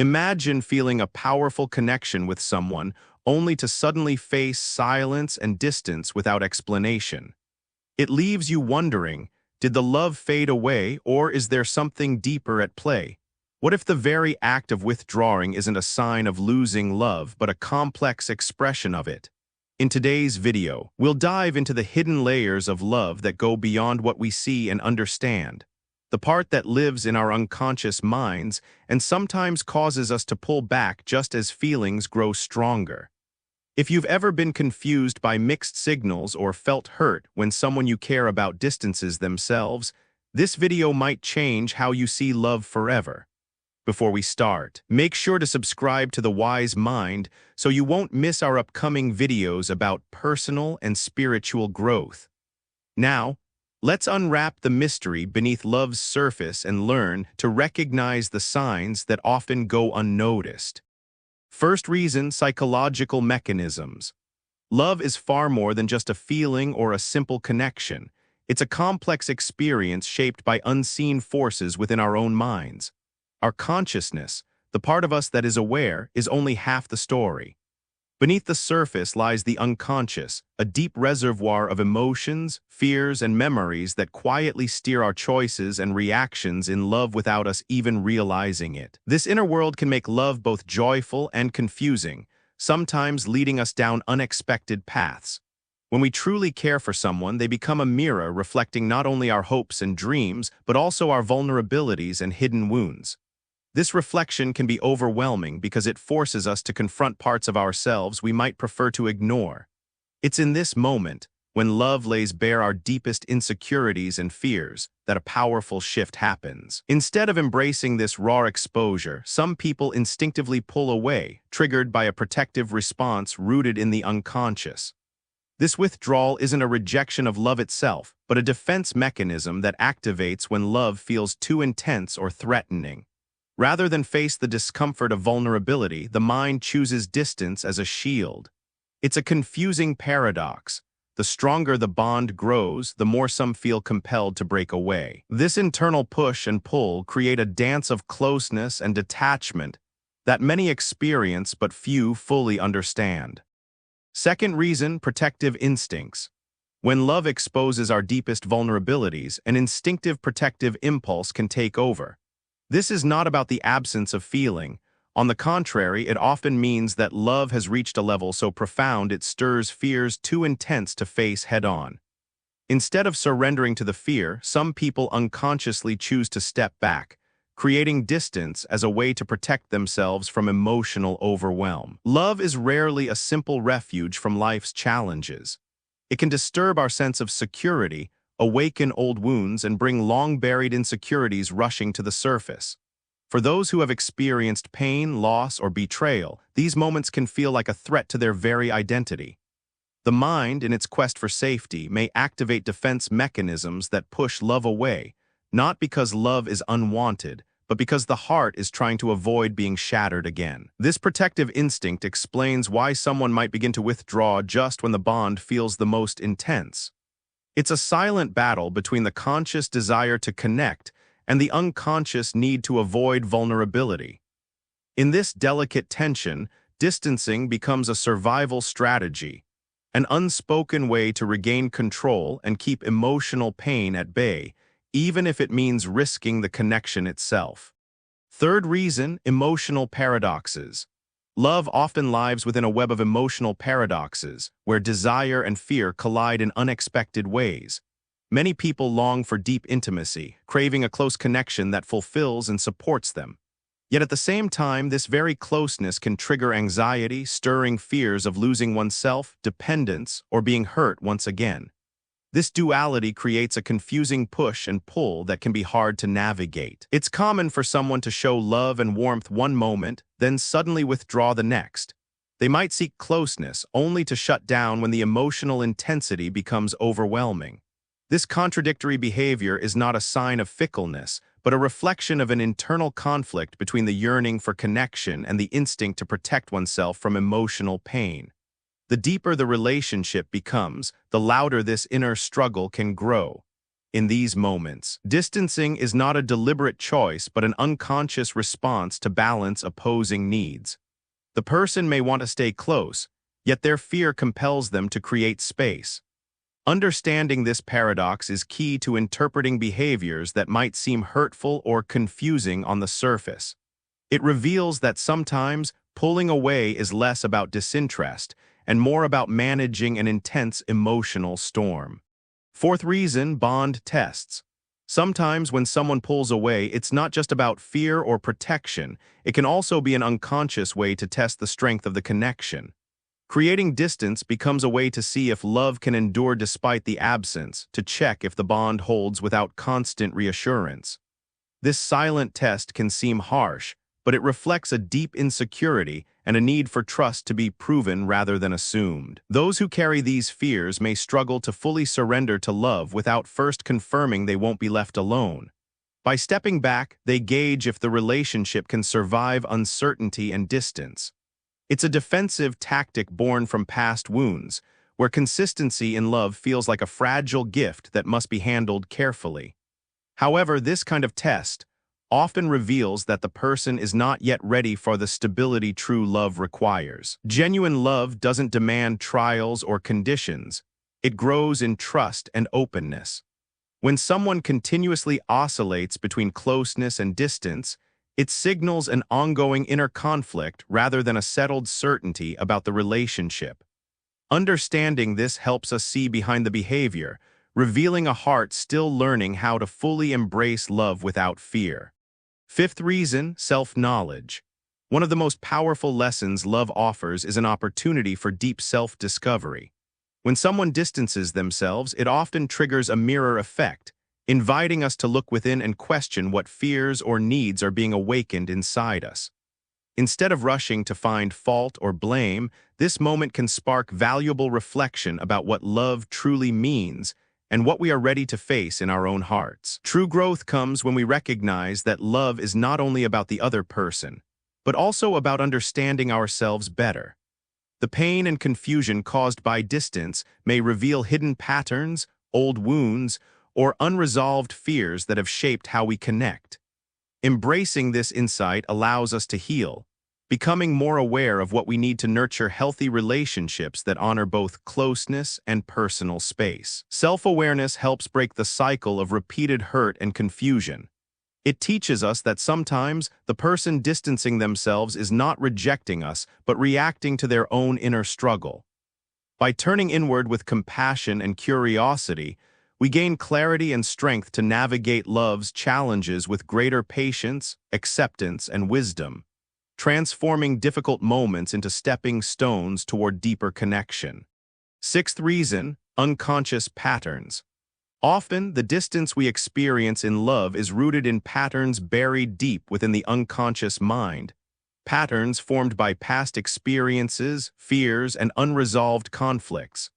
Imagine feeling a powerful connection with someone only to suddenly face silence and distance without explanation. It leaves you wondering, did the love fade away, or is there something deeper at play? What if the very act of withdrawing isn't a sign of losing love, but a complex expression of it? In today's video, we'll dive into the hidden layers of love that go beyond what we see and understand, the part that lives in our unconscious minds and sometimes causes us to pull back just as feelings grow stronger. If you've ever been confused by mixed signals or felt hurt when someone you care about distances themselves, this video might change how you see love forever. Before we start, make sure to subscribe to The Wise Mind so you won't miss our upcoming videos about personal and spiritual growth. Now, let's unwrap the mystery beneath love's surface and learn to recognize the signs that often go unnoticed. First reason: psychological mechanisms. Love is far more than just a feeling or a simple connection. It's a complex experience shaped by unseen forces within our own minds. Our consciousness, the part of us that is aware, is only half the story. Beneath the surface lies the unconscious, a deep reservoir of emotions, fears, and memories that quietly steer our choices and reactions in love without us even realizing it. This inner world can make love both joyful and confusing, sometimes leading us down unexpected paths. When we truly care for someone, they become a mirror reflecting not only our hopes and dreams, but also our vulnerabilities and hidden wounds. This reflection can be overwhelming because it forces us to confront parts of ourselves we might prefer to ignore. It's in this moment, when love lays bare our deepest insecurities and fears, that a powerful shift happens. Instead of embracing this raw exposure, some people instinctively pull away, triggered by a protective response rooted in the unconscious. This withdrawal isn't a rejection of love itself, but a defense mechanism that activates when love feels too intense or threatening. Rather than face the discomfort of vulnerability, the mind chooses distance as a shield. It's a confusing paradox. The stronger the bond grows, the more some feel compelled to break away. This internal push and pull create a dance of closeness and detachment that many experience but few fully understand. Second reason: protective instincts. When love exposes our deepest vulnerabilities, an instinctive protective impulse can take over. This is not about the absence of feeling. On the contrary, it often means that love has reached a level so profound it stirs fears too intense to face head-on. Instead of surrendering to the fear, some people unconsciously choose to step back, creating distance as a way to protect themselves from emotional overwhelm. Love is rarely a simple refuge from life's challenges. It can disturb our sense of security, awaken old wounds, and bring long-buried insecurities rushing to the surface. For those who have experienced pain, loss, or betrayal, these moments can feel like a threat to their very identity. The mind, in its quest for safety, may activate defense mechanisms that push love away, not because love is unwanted, but because the heart is trying to avoid being shattered again. This protective instinct explains why someone might begin to withdraw just when the bond feels the most intense. It's a silent battle between the conscious desire to connect and the unconscious need to avoid vulnerability. In this delicate tension, distancing becomes a survival strategy, an unspoken way to regain control and keep emotional pain at bay, even if it means risking the connection itself. Third reason: emotional paradoxes. Love often lives within a web of emotional paradoxes, where desire and fear collide in unexpected ways. Many people long for deep intimacy, craving a close connection that fulfills and supports them. Yet at the same time, this very closeness can trigger anxiety, stirring fears of losing oneself, dependence, or being hurt once again. This duality creates a confusing push and pull that can be hard to navigate. It's common for someone to show love and warmth one moment, then suddenly withdraw the next. They might seek closeness, only to shut down when the emotional intensity becomes overwhelming. This contradictory behavior is not a sign of fickleness, but a reflection of an internal conflict between the yearning for connection and the instinct to protect oneself from emotional pain. The deeper the relationship becomes, the louder this inner struggle can grow. in these moments. Distancing is not a deliberate choice but an unconscious response to balance opposing needs. The person may want to stay close, yet their fear compels them to create space. Understanding this paradox is key to interpreting behaviors that might seem hurtful or confusing on the surface. It reveals that sometimes pulling away is less about disinterest and more about managing an intense emotional storm. Fourth reason, bond tests. Sometimes when someone pulls away, it's not just about fear or protection. It can also be an unconscious way to test the strength of the connection. Creating distance becomes a way to see if love can endure despite the absence, to check if the bond holds without constant reassurance. This silent test can seem harsh, but it reflects a deep insecurity and a need for trust to be proven rather than assumed. Those who carry these fears may struggle to fully surrender to love without first confirming they won't be left alone. By stepping back, they gauge if the relationship can survive uncertainty and distance. It's a defensive tactic born from past wounds, where consistency in love feels like a fragile gift that must be handled carefully. However, this kind of test often reveals that the person is not yet ready for the stability true love requires. Genuine love doesn't demand trials or conditions. It grows in trust and openness. When someone continuously oscillates between closeness and distance, it signals an ongoing inner conflict rather than a settled certainty about the relationship. Understanding this helps us see behind the behavior, revealing a heart still learning how to fully embrace love without fear. Fifth reason, self-knowledge. One of the most powerful lessons love offers is an opportunity for deep self-discovery. When someone distances themselves, it often triggers a mirror effect, inviting us to look within and question what fears or needs are being awakened inside us. Instead of rushing to find fault or blame, this moment can spark valuable reflection about what love truly means and what we are ready to face in our own hearts. True growth comes when we recognize that love is not only about the other person, but also about understanding ourselves better. The pain and confusion caused by distance may reveal hidden patterns, old wounds, or unresolved fears that have shaped how we connect. Embracing this insight allows us to heal, becoming more aware of what we need to nurture healthy relationships that honor both closeness and personal space. Self-awareness helps break the cycle of repeated hurt and confusion. It teaches us that sometimes the person distancing themselves is not rejecting us, but reacting to their own inner struggle. By turning inward with compassion and curiosity, we gain clarity and strength to navigate love's challenges with greater patience, acceptance, and wisdom, transforming difficult moments into stepping stones toward deeper connection. Sixth reason, unconscious patterns. Often, the distance we experience in love is rooted in patterns buried deep within the unconscious mind, patterns formed by past experiences, fears, and unresolved conflicts.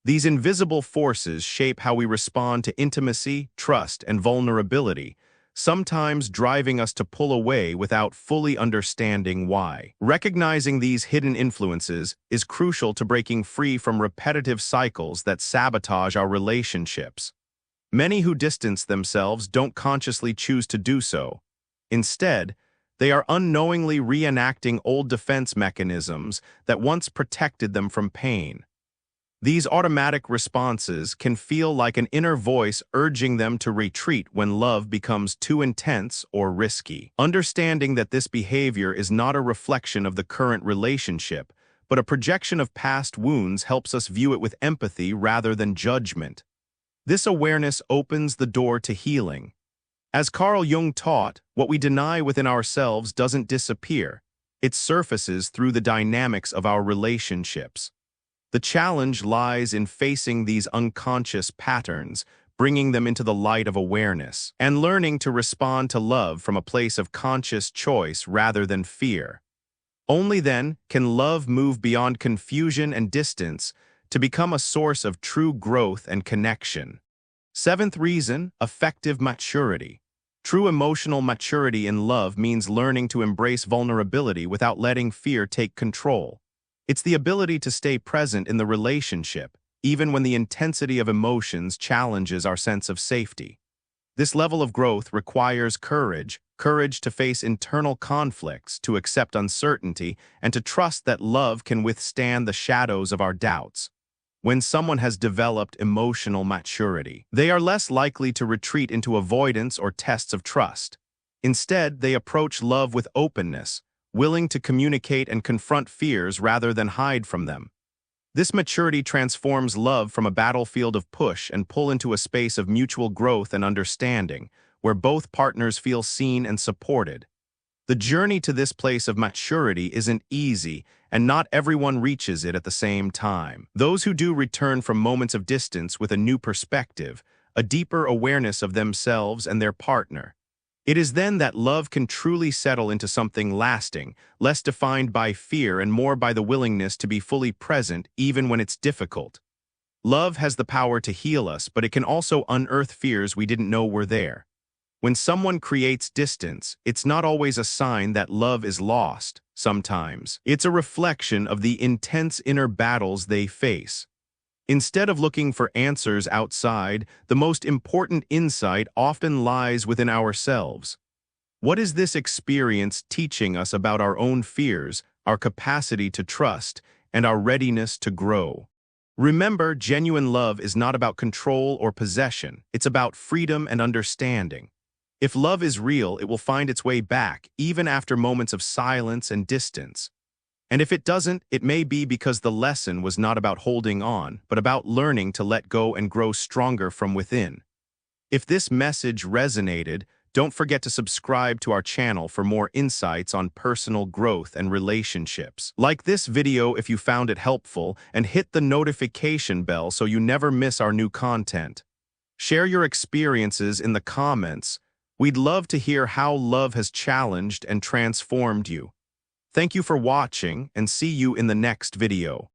These invisible forces shape how we respond to intimacy, trust, and vulnerability, sometimes driving us to pull away without fully understanding why. Recognizing these hidden influences is crucial to breaking free from repetitive cycles that sabotage our relationships. Many who distance themselves don't consciously choose to do so. Instead, they are unknowingly reenacting old defense mechanisms that once protected them from pain. These automatic responses can feel like an inner voice urging them to retreat when love becomes too intense or risky. Understanding that this behavior is not a reflection of the current relationship, but a projection of past wounds helps us view it with empathy rather than judgment. This awareness opens the door to healing. As Carl Jung taught, what we deny within ourselves doesn't disappear. It surfaces through the dynamics of our relationships. The challenge lies in facing these unconscious patterns, bringing them into the light of awareness, and learning to respond to love from a place of conscious choice rather than fear. Only then can love move beyond confusion and distance to become a source of true growth and connection. Seventh reason, effective maturity. True emotional maturity in love means learning to embrace vulnerability without letting fear take control. It's the ability to stay present in the relationship, even when the intensity of emotions challenges our sense of safety. This level of growth requires courage to face internal conflicts, to accept uncertainty, and to trust that love can withstand the shadows of our doubts. When someone has developed emotional maturity, they are less likely to retreat into avoidance or tests of trust. Instead, they approach love with openness, willing to communicate and confront fears rather than hide from them. This maturity transforms love from a battlefield of push and pull into a space of mutual growth and understanding, where both partners feel seen and supported. The journey to this place of maturity isn't easy, and not everyone reaches it at the same time. Those who do return from moments of distance with a new perspective, a deeper awareness of themselves and their partner. It is then that love can truly settle into something lasting, less defined by fear and more by the willingness to be fully present even when it's difficult. Love has the power to heal us, but it can also unearth fears we didn't know were there. When someone creates distance, it's not always a sign that love is lost. Sometimes it's a reflection of the intense inner battles they face. Instead of looking for answers outside, the most important insight often lies within ourselves. What is this experience teaching us about our own fears, our capacity to trust, and our readiness to grow? Remember, genuine love is not about control or possession. It's about freedom and understanding. If love is real, it will find its way back, even after moments of silence and distance. And if it doesn't, it may be because the lesson was not about holding on, but about learning to let go and grow stronger from within. If this message resonated, don't forget to subscribe to our channel for more insights on personal growth and relationships. Like this video if you found it helpful, and hit the notification bell so you never miss our new content. Share your experiences in the comments. We'd love to hear how love has challenged and transformed you. Thank you for watching, and see you in the next video.